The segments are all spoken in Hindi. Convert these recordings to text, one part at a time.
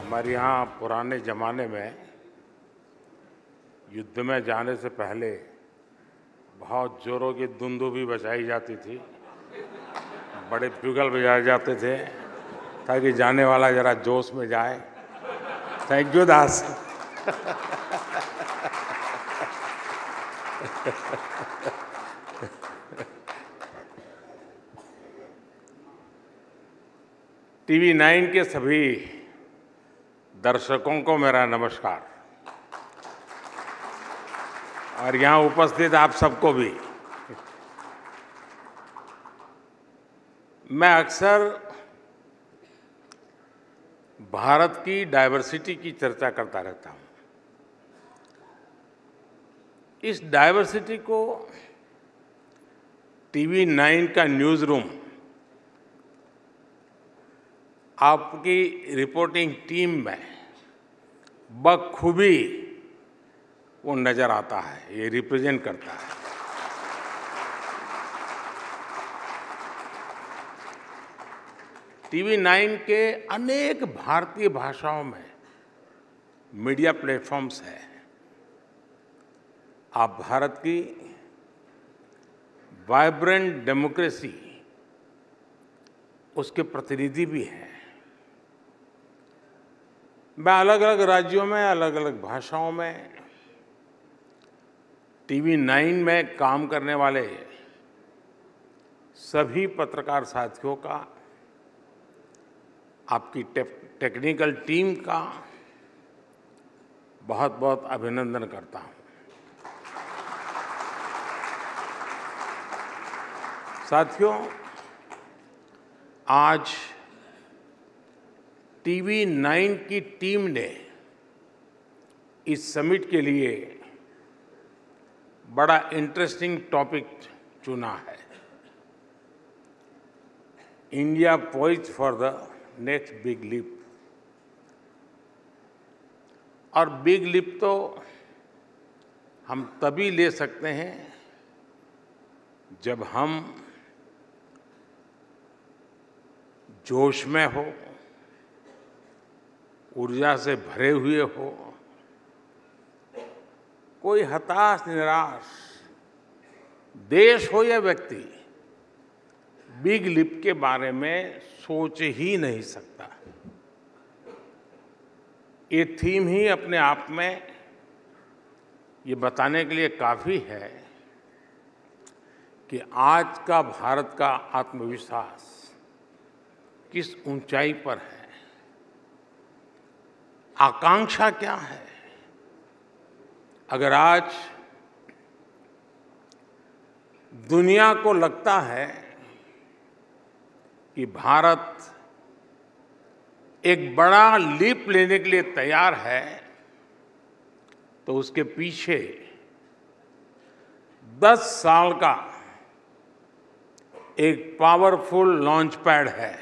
हमारे यहाँ पुराने ज़माने में युद्ध में जाने से पहले बहुत जोरों की दुंदुभी बजाई जाती थी, बड़े ब्यूगल बजाए जाते थे ताकि जाने वाला जरा जोश में जाए। Thank you Das. टीवी 9 के सभी दर्शकों को मेरा नमस्कार और यहाँ उपस्थित आप सबको भी। मैं अक्सर भारत की डाइवर्सिटी की चर्चा करता रहता हूँ। इस डाइवर्सिटी को टीवी 9 का न्यूज़ रूम आपकी रिपोर्टिंग टीम में बखूबी वो नज़र आता है, ये रिप्रेजेंट करता है। टीवी 9 के अनेक भारतीय भाषाओं में मीडिया प्लेटफॉर्म्स हैं। आप भारत की वाइब्रेंट डेमोक्रेसी उसके प्रतिनिधि भी हैं। मैं अलग अलग राज्यों में अलग अलग भाषाओं में टीवी 9 में काम करने वाले सभी पत्रकार साथियों का, आपकी टेक्निकल टीम का बहुत बहुत अभिनंदन करता हूं। साथियों, आज टीवी 9 की टीम ने इस समिट के लिए बड़ा इंटरेस्टिंग टॉपिक चुना है। India poised for the next big leap. और बिग लीप तो हम तभी ले सकते हैं जब हम जोश में हो, ऊर्जा से भरे हुए हो। कोई हताश निराश देश हो या व्यक्ति बिग लीप के बारे में सोच ही नहीं सकता। ये थीम ही अपने आप में ये बताने के लिए काफ़ी है कि आज का भारत का आत्मविश्वास किस ऊंचाई पर है, आकांक्षा क्या है। अगर आज दुनिया को लगता है कि भारत एक बड़ा लीप लेने के लिए तैयार है, तो उसके पीछे 10 साल का एक पावरफुल लॉन्च पैड है।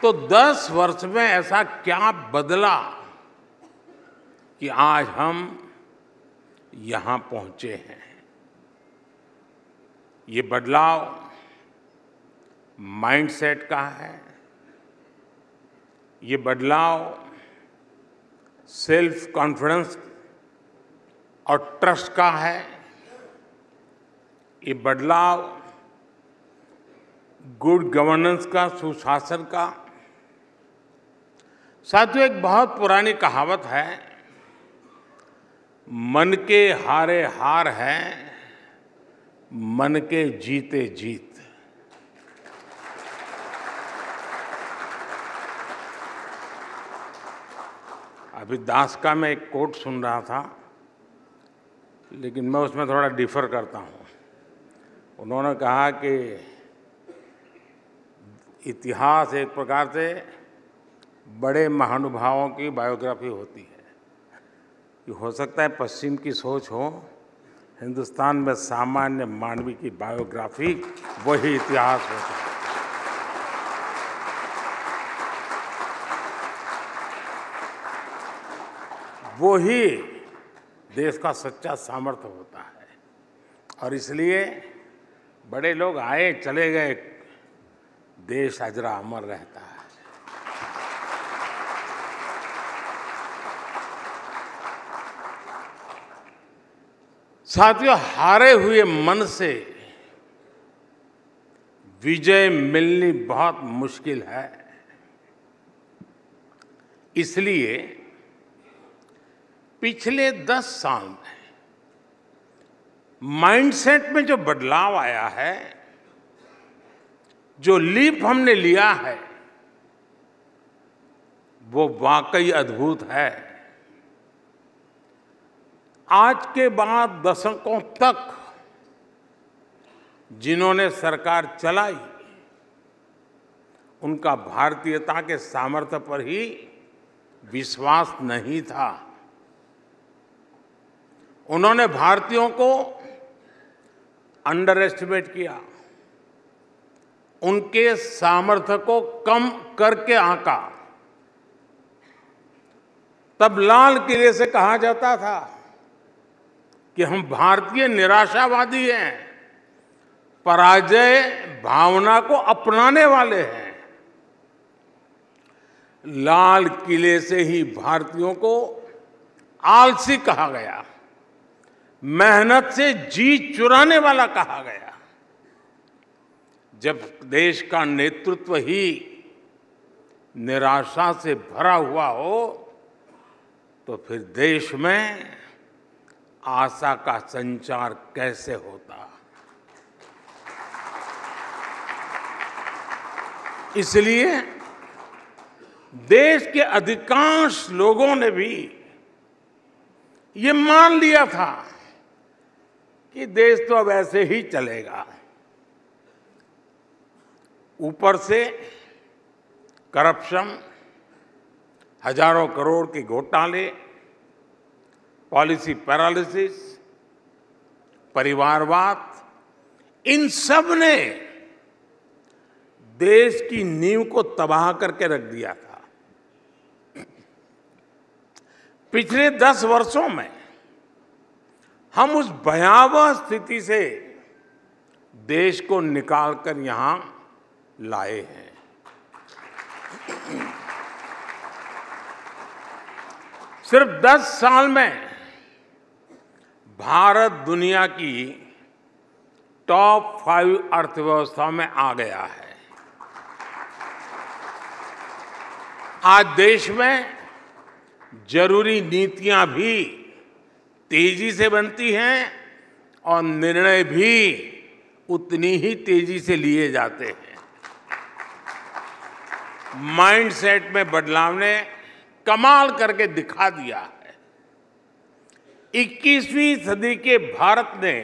तो 10 वर्ष में ऐसा क्या बदला कि आज हम यहां पहुंचे हैं। ये बदलाव माइंडसेट का है, ये बदलाव सेल्फ कॉन्फिडेंस और ट्रस्ट का है, ये बदलाव गुड गवर्नेंस का, सुशासन का। साथियों, एक बहुत पुरानी कहावत है, मन के हारे हार है, मन के जीते जीत। अभी दास का मैं एक कोट सुन रहा था, लेकिन मैं उसमें थोड़ा डिफर करता हूँ। उन्होंने कहा कि इतिहास एक प्रकार से बड़े महानुभावों की बायोग्राफी होती है। कि हो सकता है पश्चिम की सोच हो, हिंदुस्तान में सामान्य मानवी की बायोग्राफी वही इतिहास होता है। वो ही देश का सच्चा सामर्थ्य होता है। और इसलिए बड़े लोग आए चले गए, देश अजरा अमर रहता है। साथियों, हारे हुए मन से विजय मिलनी बहुत मुश्किल है। इसलिए पिछले 10 साल में माइंडसेट में जो बदलाव आया है, जो लीप हमने लिया है, वो वाकई अद्भुत है। आज के बाद दशकों तक जिन्होंने सरकार चलाई, उनका भारतीयता के सामर्थ्य पर ही विश्वास नहीं था। उन्होंने भारतीयों को अंडर एस्टिमेट किया, उनके सामर्थ्य को कम करके आंका। तब लाल किले से कहा जाता था कि हम भारतीय निराशावादी हैं, पराजय भावना को अपनाने वाले हैं। लाल किले से ही भारतीयों को आलसी कहा गया, मेहनत से जी चुराने वाला कहा गया। जब देश का नेतृत्व ही निराशा से भरा हुआ हो, तो फिर देश में आशा का संचार कैसे होता। इसलिए देश के अधिकांश लोगों ने भी ये मान लिया था कि देश तो अब ऐसे ही चलेगा। ऊपर से करप्शन, हजारों करोड़ के घोटाले, पॉलिसी पैरालिसिस, परिवारवाद, इन सब ने देश की नींव को तबाह करके रख दिया था। पिछले 10 वर्षों में हम उस भयावह स्थिति से देश को निकालकर यहां लाए हैं। सिर्फ 10 साल में भारत दुनिया की टॉप 5 अर्थव्यवस्था में आ गया है। आज देश में जरूरी नीतियां भी तेजी से बनती हैं और निर्णय भी उतनी ही तेजी से लिए जाते हैं। माइंडसेट में बदलाव ने कमाल करके दिखा दिया है। 21वीं सदी के भारत ने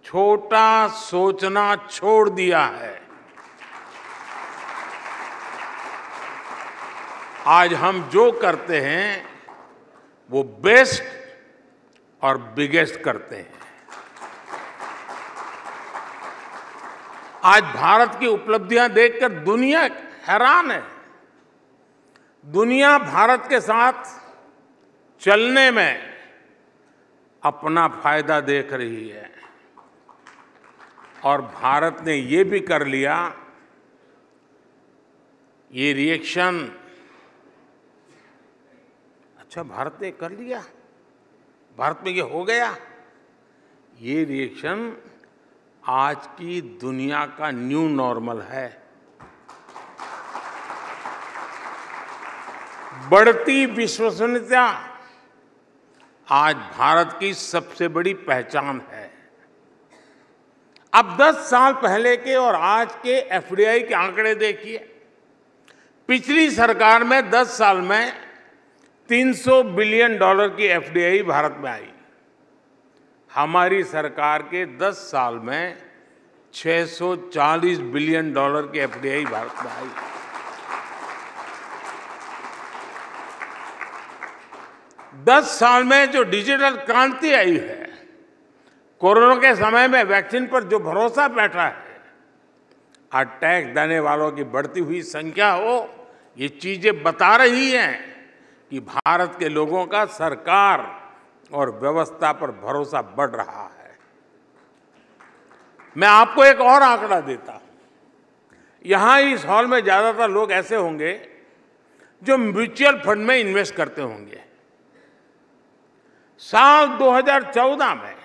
छोटा सोचना छोड़ दिया है। आज हम जो करते हैं वो बेस्ट और बिगेस्ट करते हैं। आज भारत की उपलब्धियां देखकर दुनिया हैरान है। दुनिया भारत के साथ चलने में अपना फायदा देख रही है और भारत ने ये भी कर लिया। ये रिएक्शन, अच्छा भारत ने कर लिया, भारत में ये हो गया, ये रिएक्शन आज की दुनिया का न्यू नॉर्मल है। बढ़ती विश्वसनीयता आज भारत की सबसे बड़ी पहचान है। अब 10 साल पहले के और आज के एफडीआई के आंकड़े देखिए। पिछली सरकार में 10 साल में $300 बिलियन की एफडीआई भारत में आई। हमारी सरकार के 10 साल में $640 बिलियन की एफडीआई भारत में आई। दस साल में जो डिजिटल क्रांति आई है, कोरोना के समय में वैक्सीन पर जो भरोसा बैठा है, आज टैक्स देने वालों की बढ़ती हुई संख्या हो, ये चीजें बता रही हैं कि भारत के लोगों का सरकार और व्यवस्था पर भरोसा बढ़ रहा है। मैं आपको एक और आंकड़ा देता हूं। यहां इस हॉल में ज्यादातर लोग ऐसे होंगे जो म्यूचुअल फंड में इन्वेस्ट करते होंगे। साल 2014 में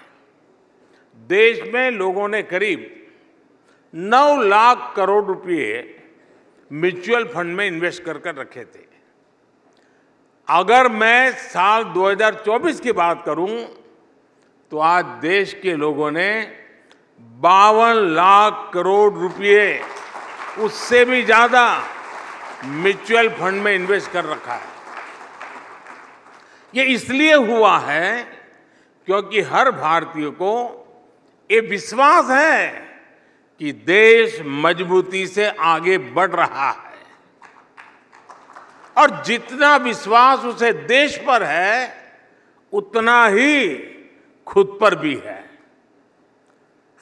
देश में लोगों ने करीब 9 लाख करोड़ रुपए म्यूचुअल फंड में इन्वेस्ट कर रखे थे। अगर मैं साल 2024 की बात करूं तो आज देश के लोगों ने 52 लाख करोड़ रुपए, उससे भी ज्यादा म्यूचुअल फंड में इन्वेस्ट कर रखा है। ये इसलिए हुआ है क्योंकि हर भारतीय को ये विश्वास है कि देश मजबूती से आगे बढ़ रहा है, और जितना विश्वास उसे देश पर है उतना ही खुद पर भी है।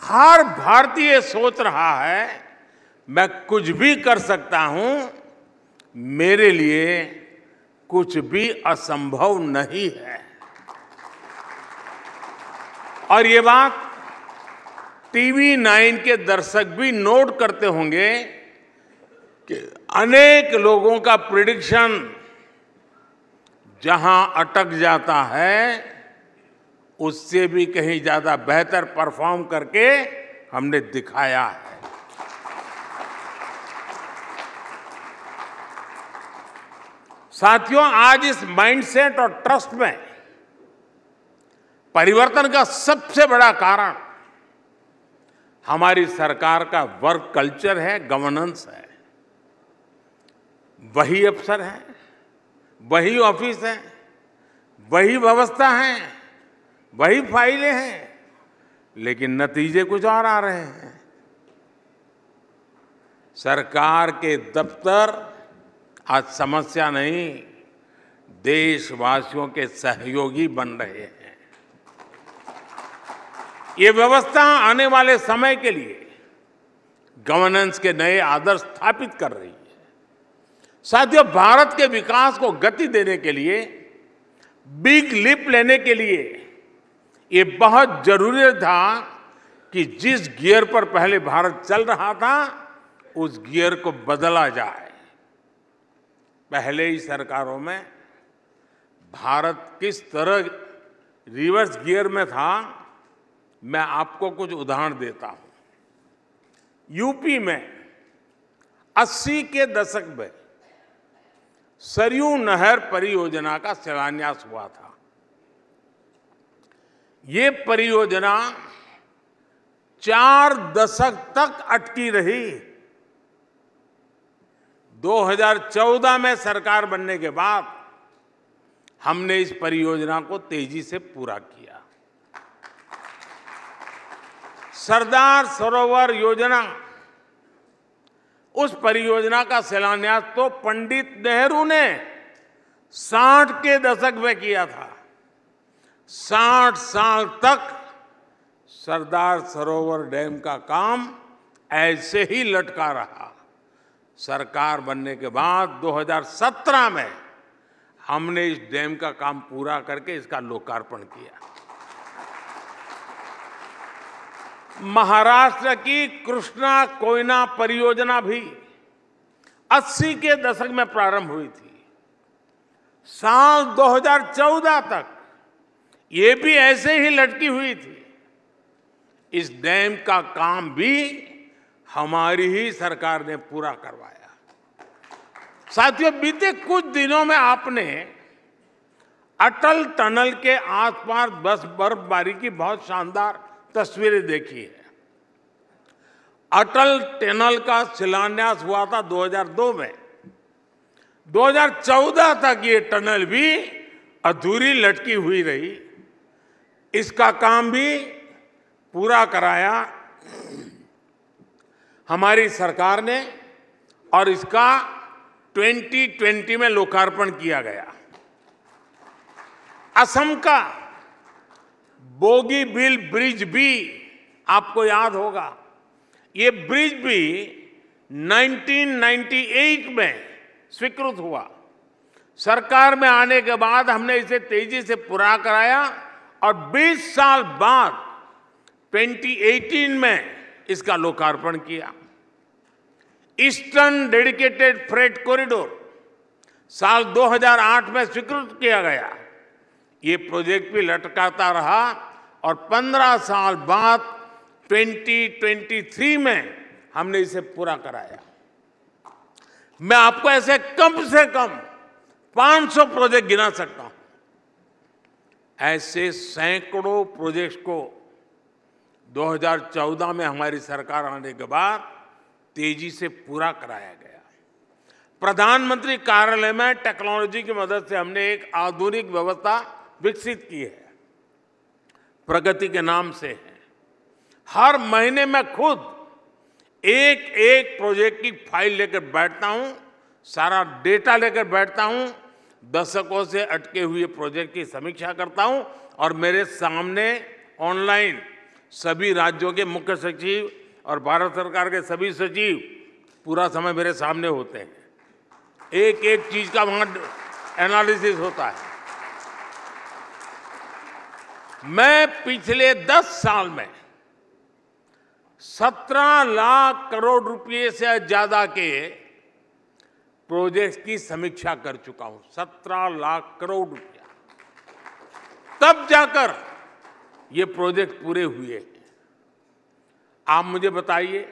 हर भारतीय सोच रहा है मैं कुछ भी कर सकता हूं, मेरे लिए कुछ भी असंभव नहीं है। और ये बात टीवी 9 के दर्शक भी नोट करते होंगे कि अनेक लोगों का प्रेडिक्शन जहां अटक जाता है उससे भी कहीं ज्यादा बेहतर परफॉर्म करके हमने दिखाया है। साथियों, आज इस माइंडसेट और ट्रस्ट में परिवर्तन का सबसे बड़ा कारण हमारी सरकार का वर्क कल्चर है, गवर्नेंस है। वही अफसर हैं, वही ऑफिस है, वही व्यवस्था है, वही फाइलें हैं, लेकिन नतीजे कुछ और आ रहे हैं। सरकार के दफ्तर आज समस्या नहीं, देशवासियों के सहयोगी बन रहे हैं। ये व्यवस्था आने वाले समय के लिए गवर्नेंस के नए आदर्श स्थापित कर रही है। साथियों, भारत के विकास को गति देने के लिए, बिग लीप लेने के लिए ये बहुत जरूरी था कि जिस गियर पर पहले भारत चल रहा था उस गियर को बदला जाए। पहले ही सरकारों में भारत किस तरह रिवर्स गियर में था, मैं आपको कुछ उदाहरण देता हूं। यूपी में 80 के दशक में सरयू नहर परियोजना का शिलान्यास हुआ था। ये परियोजना 4 दशक तक अटकी रही। 2014 में सरकार बनने के बाद हमने इस परियोजना को तेजी से पूरा किया। सरदार सरोवर योजना, उस परियोजना का शिलान्यास तो पंडित नेहरू ने 60 के दशक में किया था। 60 साल तक सरदार सरोवर डैम का काम ऐसे ही लटका रहा। सरकार बनने के बाद 2017 में हमने इस डैम का काम पूरा करके इसका लोकार्पण किया। महाराष्ट्र की कृष्णा कोयना परियोजना भी 80 के दशक में प्रारंभ हुई थी। साल 2014 तक ये भी ऐसे ही लटकी हुई थी। इस डैम का काम भी हमारी ही सरकार ने पूरा करवाया। साथियों, बीते कुछ दिनों में आपने अटल टनल के आसपास बर्फबारी की बहुत शानदार तस्वीरें देखी है। अटल टनल का शिलान्यास हुआ था 2002 में। 2014 तक ये टनल भी अधूरी लटकी हुई रही। इसका काम भी पूरा कराया हमारी सरकार ने और इसका 2020 में लोकार्पण किया गया। असम का बोगीबील ब्रिज भी आपको याद होगा। ये ब्रिज भी 1998 में स्वीकृत हुआ। सरकार में आने के बाद हमने इसे तेजी से पूरा कराया और 20 साल बाद 2018 में इसका लोकार्पण किया। ईस्टर्न डेडिकेटेड फ्रेट कॉरिडोर साल 2008 में स्वीकृत किया गया। ये प्रोजेक्ट भी लटकाता रहा और 15 साल बाद 2023 में हमने इसे पूरा कराया। मैं आपको ऐसे कम से कम 500 प्रोजेक्ट गिना सकता हूं। ऐसे सैकड़ों प्रोजेक्ट्स को 2014 में हमारी सरकार आने के बाद तेजी से पूरा कराया गया। प्रधानमंत्री कार्यालय में टेक्नोलॉजी की मदद से हमने एक आधुनिक व्यवस्था विकसित की है, प्रगति के नाम से है। हर महीने मैं खुद एक एक प्रोजेक्ट की फाइल लेकर बैठता हूं, सारा डेटा लेकर बैठता हूं, दशकों से अटके हुए प्रोजेक्ट की समीक्षा करता हूं और मेरे सामने ऑनलाइन सभी राज्यों के मुख्य सचिव और भारत सरकार के सभी सचिव पूरा समय मेरे सामने होते हैं। एक एक चीज का वहां एनालिसिस होता है। मैं पिछले 10 साल में 17 लाख करोड़ रुपए से ज्यादा के प्रोजेक्ट्स की समीक्षा कर चुका हूं। 17 लाख करोड़ रुपया, तब जाकर ये प्रोजेक्ट पूरे हुए। आप मुझे बताइए,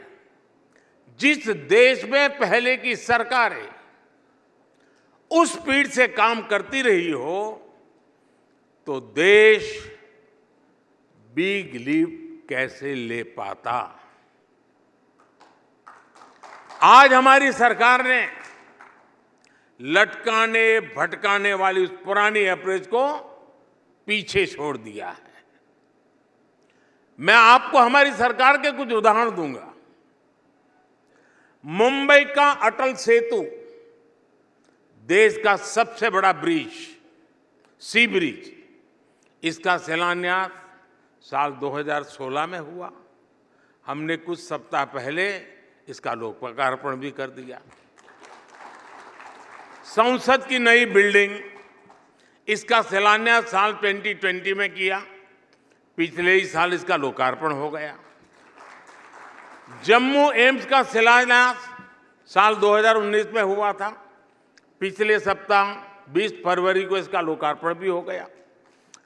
जिस देश में पहले की सरकारें उस स्पीड से काम करती रही हो तो देश बिग लीप कैसे ले पाता। आज हमारी सरकार ने लटकाने भटकाने वाली उस पुरानी अप्रोच को पीछे छोड़ दिया है। मैं आपको हमारी सरकार के कुछ उदाहरण दूंगा। मुंबई का अटल सेतु, देश का सबसे बड़ा ब्रिज, सी ब्रिज, इसका शिलान्यास साल 2016 में हुआ। हमने कुछ सप्ताह पहले इसका लोकार्पण भी कर दिया। संसद की नई बिल्डिंग, इसका शिलान्यास साल 2020 में किया, पिछले ही साल इसका लोकार्पण हो गया। जम्मू एम्स का शिलान्यास साल 2019 में हुआ था, पिछले सप्ताह 20 फरवरी को इसका लोकार्पण भी हो गया।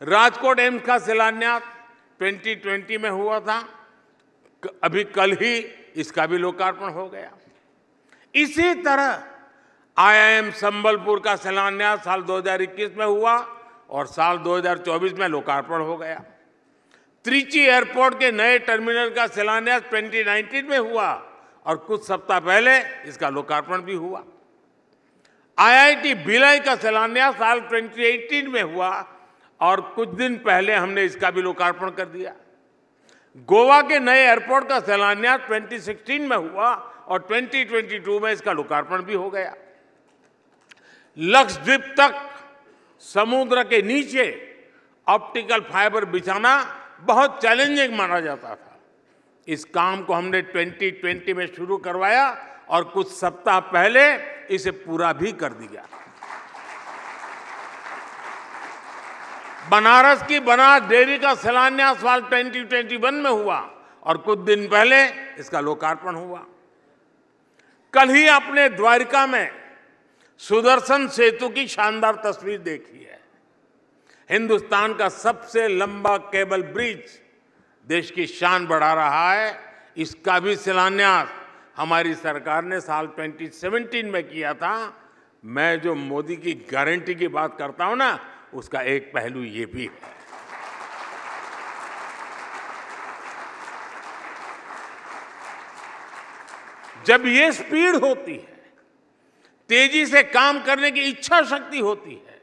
राजकोट एम्स का शिलान्यास 2020 में हुआ था, अभी कल ही इसका भी लोकार्पण हो गया। इसी तरह IIM संबलपुर का शिलान्यास साल 2021 में हुआ और साल 2024 में लोकार्पण हो गया। त्रिची एयरपोर्ट के नए टर्मिनल का शिलान्यास 2019 में हुआ और कुछ सप्ताह पहले इसका लोकार्पण भी हुआ। IIT भिलाई का शिलान्यास साल 2018 में हुआ और कुछ दिन पहले हमने इसका भी लोकार्पण कर दिया। गोवा के नए एयरपोर्ट का शिलान्यास 2016 में हुआ और 2022 में इसका लोकार्पण भी हो गया। लक्षद्वीप तक समुद्र के नीचे ऑप्टिकल फाइबर बिछाना बहुत चैलेंजिंग माना जाता था। इस काम को हमने 2020 में शुरू करवाया और कुछ सप्ताह पहले इसे पूरा भी कर दिया। बनारस की बनास डेयरी का शिलान्यास साल 2021 में हुआ और कुछ दिन पहले इसका लोकार्पण हुआ। कल ही आपने द्वारिका में सुदर्शन सेतु की शानदार तस्वीर देखी है। हिंदुस्तान का सबसे लंबा केबल ब्रिज देश की शान बढ़ा रहा है। इसका भी शिलान्यास हमारी सरकार ने साल 2017 में किया था। मैं जो मोदी की गारंटी की बात करता हूं ना, उसका एक पहलू ये भी है। जब ये स्पीड होती है, तेजी से काम करने की इच्छा शक्ति होती है,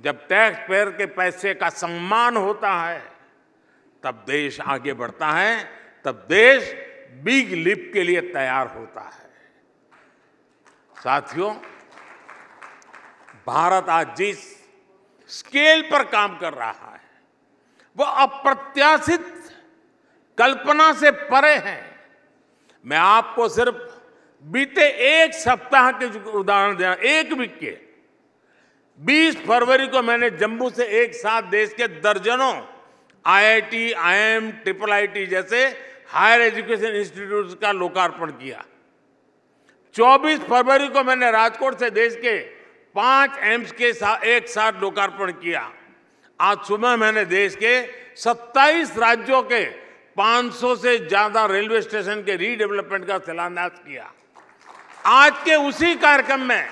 जब टैक्स पेयर के पैसे का सम्मान होता है, तब देश आगे बढ़ता है, तब देश बिग लीप के लिए तैयार होता है। साथियों, भारत आज जिस स्केल पर काम कर रहा है वो अप्रत्याशित कल्पना से परे है। मैं आपको सिर्फ बीते एक सप्ताह के उदाहरण देना, एक वीक के 20 फरवरी को मैंने जम्मू से एक साथ देश के दर्जनों IIT, IIM, IIIT जैसे हायर एजुकेशन इंस्टीट्यूट का लोकार्पण किया। 24 फरवरी को मैंने राजकोट से देश के 5 एम्स के एक साथ लोकार्पण किया। आज सुबह मैंने देश के 27 राज्यों के 500 से ज्यादा रेलवे स्टेशन के रीडेवलपमेंट का शिलान्यास किया। आज के उसी कार्यक्रम में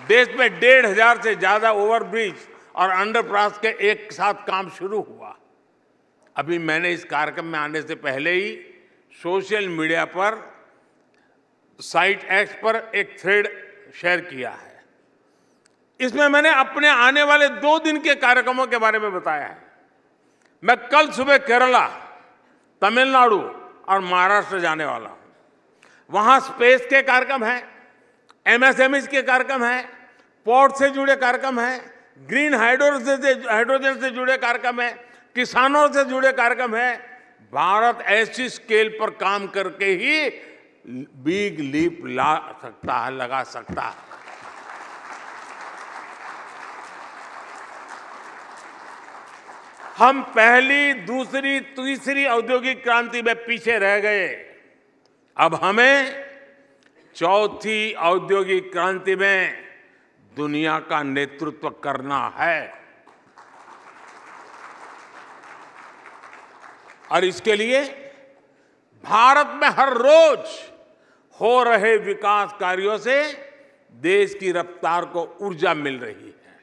देश में 1,500 से ज्यादा ओवरब्रिज और अंडरपास के एक साथ काम शुरू हुआ। अभी मैंने इस कार्यक्रम में आने से पहले ही सोशल मीडिया पर साइट एक्स पर एक थ्रेड शेयर किया है। इसमें मैंने अपने आने वाले 2 दिन के कार्यक्रमों के बारे में बताया है। मैं कल सुबह केरला, तमिलनाडु और महाराष्ट्र जाने वाला हूं। वहां स्पेस के कार्यक्रम हैं, एमएसएमई के कार्यक्रम हैं, पोर्ट से जुड़े कार्यक्रम हैं, ग्रीन हाइड्रोजन से जुड़े कार्यक्रम हैं, किसानों से जुड़े कार्यक्रम हैं। भारत ऐसी स्केल पर काम करके ही बिग लीप लगा सकता है। हम पहली, दूसरी, तीसरी औद्योगिक क्रांति में पीछे रह गए। अब हमें चौथी औद्योगिक क्रांति में दुनिया का नेतृत्व करना है और इसके लिए भारत में हर रोज हो रहे विकास कार्यों से देश की रफ्तार को ऊर्जा मिल रही है।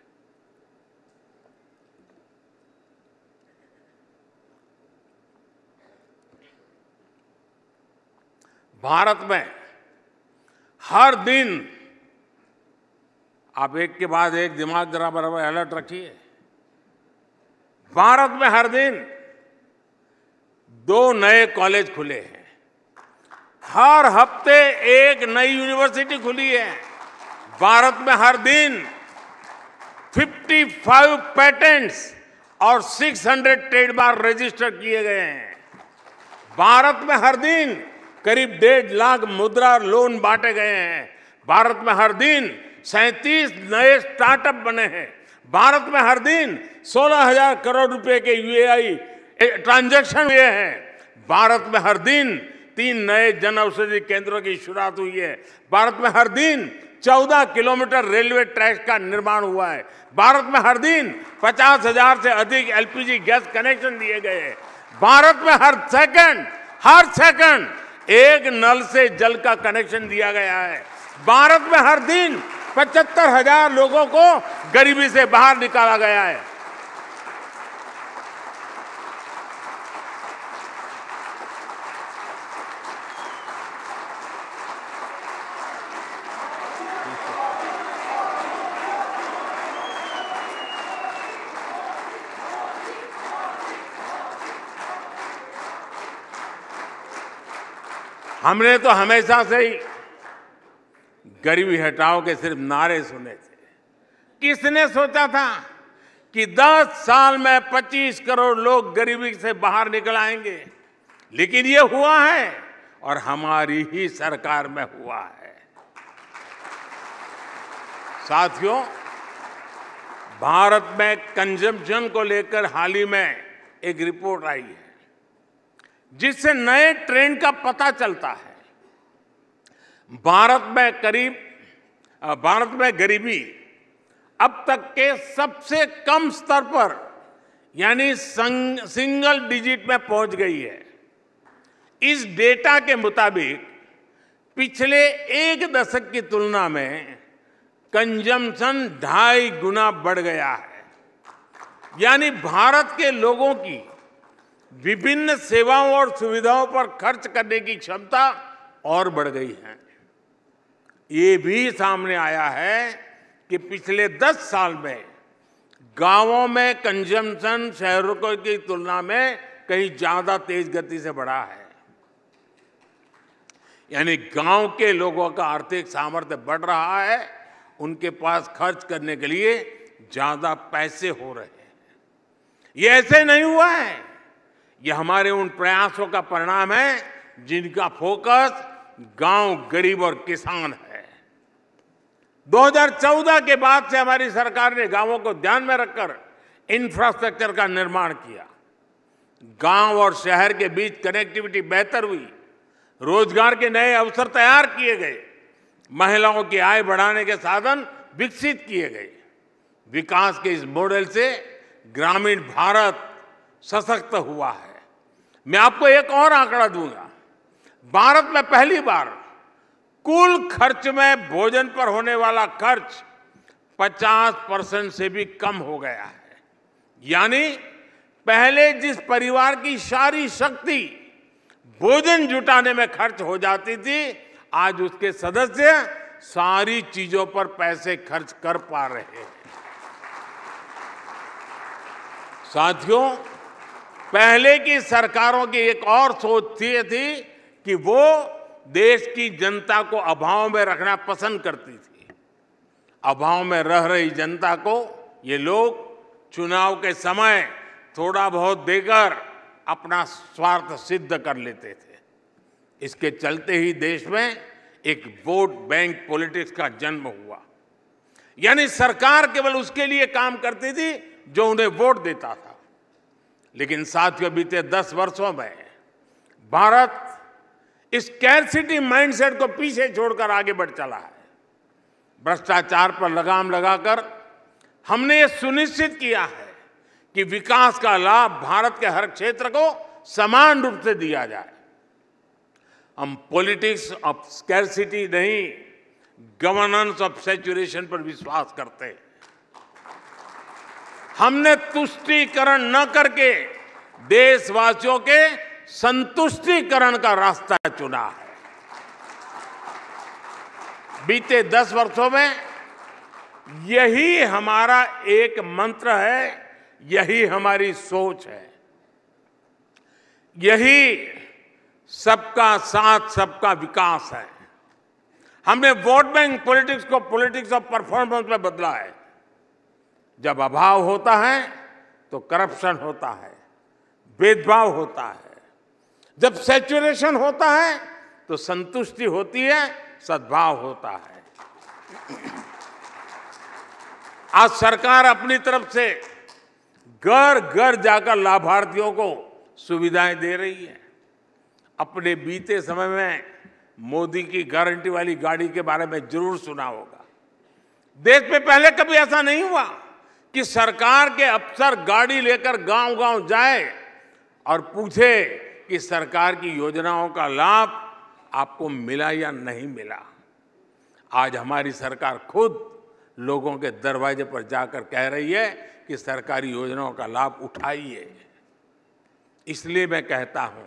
भारत में हर दिन, आप एक के बाद एक दिमाग जरा बराबर अलर्ट रखिए, भारत में हर दिन 2 नए कॉलेज खुले हैं। हर हफ्ते एक नई यूनिवर्सिटी खुली है। भारत में हर दिन 55 पेटेंट्स और 600 ट्रेडमार्क रजिस्टर किए गए हैं। भारत में हर दिन करीब 1.5 लाख मुद्रा लोन बांटे गए हैं। भारत में हर दिन 37 नए स्टार्टअप बने हैं। भारत में हर दिन 16,000 करोड़ रुपए के यूएई ट्रांजैक्शन हुए हैं। भारत में हर दिन 3 नए जन औषधि केंद्रों की शुरुआत हुई है। भारत में हर दिन 14 किलोमीटर रेलवे ट्रैक का निर्माण हुआ है। भारत में हर दिन 50,000 से अधिक एलपीजी गैस कनेक्शन दिए गए हैं। भारत में हर सेकंड एक नल से जल का कनेक्शन दिया गया है। भारत में हर दिन 75,000 लोगों को गरीबी से बाहर निकाला गया है। हमने तो हमेशा से ही गरीबी हटाओ के सिर्फ नारे सुने थे। किसने सोचा था कि 10 साल में 25 करोड़ लोग गरीबी से बाहर निकल आएंगे? लेकिन ये हुआ है और हमारी ही सरकार में हुआ है। साथियों, भारत में कंजम्पशन को लेकर हाल ही में एक रिपोर्ट आई है जिससे नए ट्रेंड का पता चलता है। भारत में गरीबी अब तक के सबसे कम स्तर पर यानी सिंगल डिजिट में पहुंच गई है। इस डेटा के मुताबिक पिछले 1 दशक की तुलना में कंजम्पशन 2.5 गुना बढ़ गया है। यानी भारत के लोगों की विभिन्न सेवाओं और सुविधाओं पर खर्च करने की क्षमता और बढ़ गई है। ये भी सामने आया है कि पिछले 10 साल में गांवों में कंजम्पशन शहरों की तुलना में कहीं ज्यादा तेज गति से बढ़ा है। यानी गांव के लोगों का आर्थिक सामर्थ्य बढ़ रहा है, उनके पास खर्च करने के लिए ज्यादा पैसे हो रहे हैं। ये ऐसे नहीं हुआ है, ये हमारे उन प्रयासों का परिणाम है जिनका फोकस गांव, गरीब और किसान है। 2014 के बाद से हमारी सरकार ने गांवों को ध्यान में रखकर इंफ्रास्ट्रक्चर का निर्माण किया। गांव और शहर के बीच कनेक्टिविटी बेहतर हुई, रोजगार के नए अवसर तैयार किए गए, महिलाओं की आय बढ़ाने के साधन विकसित किए गए। विकास के इस मॉडल से ग्रामीण भारत सशक्त हुआ है। मैं आपको एक और आंकड़ा दूंगा। भारत में पहली बार कुल खर्च में भोजन पर होने वाला खर्च 50% से भी कम हो गया है। यानी पहले जिस परिवार की सारी शक्ति भोजन जुटाने में खर्च हो जाती थी, आज उसके सदस्य सारी चीजों पर पैसे खर्च कर पा रहे हैं। साथियों, पहले की सरकारों की एक और सोच थी कि वो देश की जनता को अभाव में रखना पसंद करती थी। अभाव में रह रही जनता को ये लोग चुनाव के समय थोड़ा बहुत देकर अपना स्वार्थ सिद्ध कर लेते थे। इसके चलते ही देश में एक वोट बैंक पॉलिटिक्स का जन्म हुआ। यानी सरकार केवल उसके लिए काम करती थी जो उन्हें वोट देता था। लेकिन साथियों, बीते 10 वर्षों में भारत इस स्कैरसिटी माइंडसेट को पीछे छोड़कर आगे बढ़ चला है। भ्रष्टाचार पर लगाम लगाकर हमने ये सुनिश्चित किया है कि विकास का लाभ भारत के हर क्षेत्र को समान रूप से दिया जाए। हम पॉलिटिक्स ऑफ स्कैरसिटी नहीं, गवर्नेंस ऑफ सैचुरेशन पर विश्वास करते हैं। हमने तुष्टीकरण न करके देशवासियों के संतुष्टीकरण का रास्ता चुना है। बीते 10 वर्षों में यही हमारा एक मंत्र है, यही हमारी सोच है। यही सबका साथ सबका विकास है। हमने वोट बैंक पॉलिटिक्स को पॉलिटिक्स ऑफ परफॉर्मेंस में बदला है। जब अभाव होता है तो करप्शन होता है, भेदभाव होता है। जब सैचुरेशन होता है तो संतुष्टि होती है, सद्भाव होता है। आज सरकार अपनी तरफ से घर घर जाकर लाभार्थियों को सुविधाएं दे रही है। अपने बीते समय में मोदी की गारंटी वाली गाड़ी के बारे में जरूर सुना होगा। देश में पहले कभी ऐसा नहीं हुआ कि सरकार के अफसर गाड़ी लेकर गांव-गांव जाए और पूछे कि सरकार की योजनाओं का लाभ आपको मिला या नहीं मिला। आज हमारी सरकार खुद लोगों के दरवाजे पर जाकर कह रही है कि सरकारी योजनाओं का लाभ उठाइए। इसलिए मैं कहता हूं,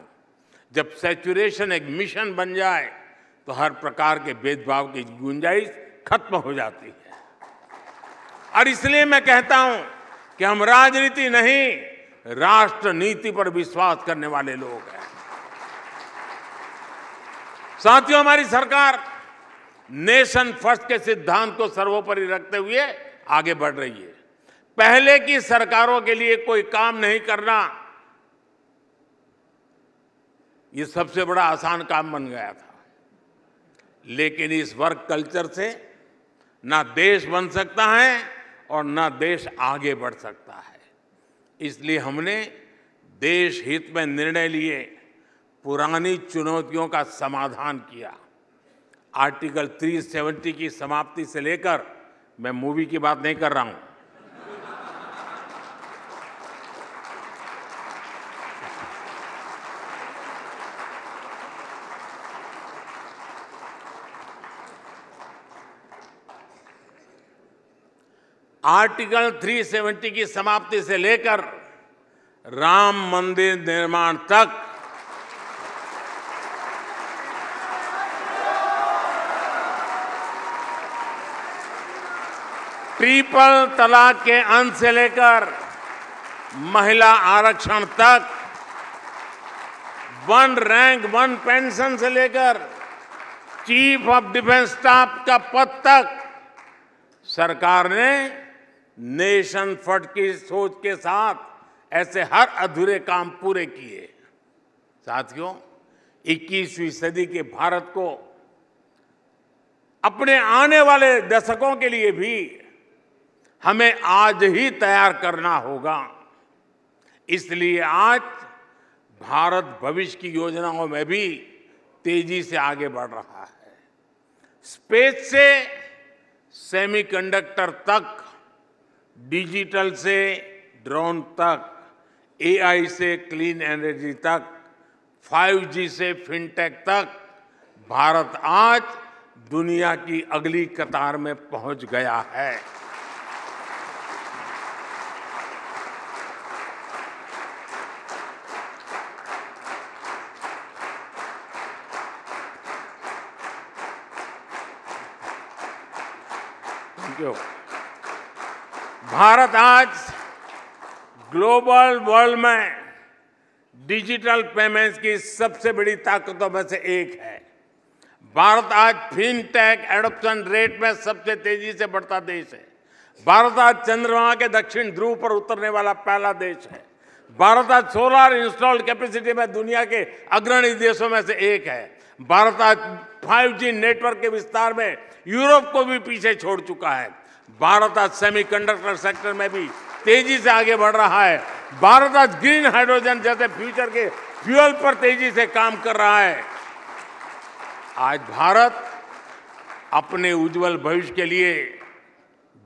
जब सैचुरेशन एक मिशन बन जाए तो हर प्रकार के भेदभाव की गुंजाइश खत्म हो जाती है। और इसलिए मैं कहता हूं कि हम राजनीति नहीं, राष्ट्र नीति पर विश्वास करने वाले लोग हैं। साथियों, हमारी सरकार नेशन फर्स्ट के सिद्धांत को सर्वोपरि रखते हुए आगे बढ़ रही है। पहले की सरकारों के लिए कोई काम नहीं करना, ये सबसे बड़ा आसान काम बन गया था। लेकिन इस वर्क कल्चर से ना देश बन सकता है और ना देश आगे बढ़ सकता है। इसलिए हमने देश हित में निर्णय लिए, पुरानी चुनौतियों का समाधान किया। आर्टिकल 370 की समाप्ति से लेकर, मैं मूवी की बात नहीं कर रहा हूं, आर्टिकल 370 की समाप्ति से लेकर राम मंदिर निर्माण तक ट्रिपल तलाक के अंत से लेकर महिला आरक्षण तक, वन रैंक वन पेंशन से लेकर चीफ ऑफ डिफेंस स्टाफ का पद तक सरकार ने नेशन फर्स्ट की सोच के साथ ऐसे हर अधूरे काम पूरे किए। साथियों, 21वीं सदी के भारत को अपने आने वाले दशकों के लिए भी हमें आज ही तैयार करना होगा। इसलिए आज भारत भविष्य की योजनाओं में भी तेजी से आगे बढ़ रहा है। स्पेस से सेमीकंडक्टर तक, डिजिटल से ड्रोन तक, एआई से क्लीन एनर्जी तक, 5G से फिनटेक तक, भारत आज दुनिया की अगली कतार में पहुंच गया है। भारत आज ग्लोबल वर्ल्ड में डिजिटल पेमेंट्स की सबसे बड़ी ताकतों में से एक है। भारत आज फिनटेक एडॉप्शन रेट में सबसे तेजी से बढ़ता देश है। भारत आज चंद्रमा के दक्षिण ध्रुव पर उतरने वाला पहला देश है। भारत आज सोलर इंस्टॉल्ड कैपेसिटी में दुनिया के अग्रणी देशों में से एक है। भारत आज 5G नेटवर्क के विस्तार में यूरोप को भी पीछे छोड़ चुका है। भारत आज सेमीकंडक्टर सेक्टर में भी तेजी से आगे बढ़ रहा है। भारत आज ग्रीन हाइड्रोजन जैसे फ्यूचर के फ्यूल पर तेजी से काम कर रहा है। आज भारत अपने उज्जवल भविष्य के लिए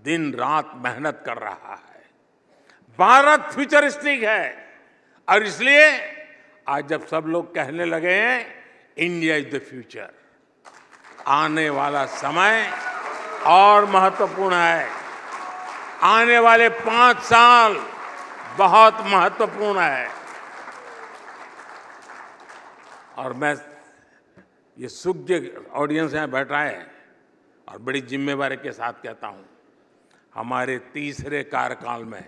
दिन रात मेहनत कर रहा है। भारत फ्यूचरिस्टिक है और इसलिए आज जब सब लोग कहने लगे हैं इंडिया इज द फ्यूचर, आने वाला समय और महत्वपूर्ण है। आने वाले 5 साल बहुत महत्वपूर्ण है। और मैं ये सुज्ञ ऑडियंस यहाँ बैठा है और बड़ी जिम्मेवारी के साथ कहता हूँ, हमारे तीसरे कार्यकाल में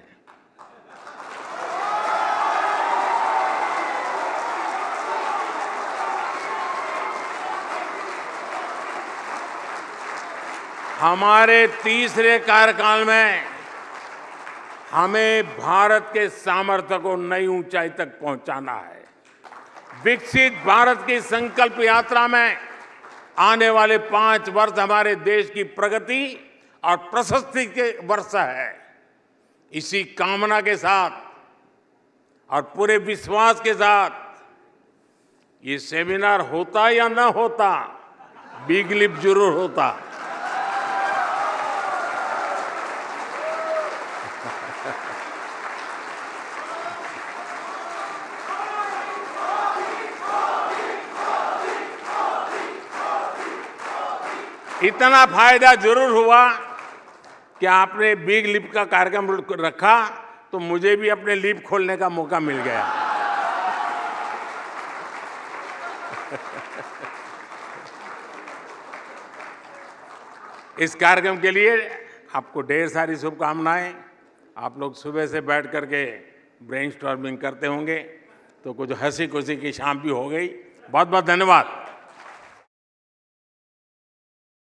हमें भारत के सामर्थ्य को नई ऊंचाई तक पहुंचाना है। विकसित भारत की संकल्प यात्रा में आने वाले 5 वर्ष हमारे देश की प्रगति और प्रशस्ति के वर्ष है। इसी कामना के साथ और पूरे विश्वास के साथ ये सेमिनार होता या न होता, बिग लिप जरूर होता। इतना फायदा जरूर हुआ कि आपने बिग लिप का कार्यक्रम रखा तो मुझे भी अपने लिप खोलने का मौका मिल गया। इस कार्यक्रम के लिए आपको ढेर सारी शुभकामनाएं। आप लोग सुबह से बैठ करके ब्रेनस्टॉर्मिंग करते होंगे तो कुछ हंसी खुशी की शाम भी हो गई। बहुत बहुत धन्यवाद।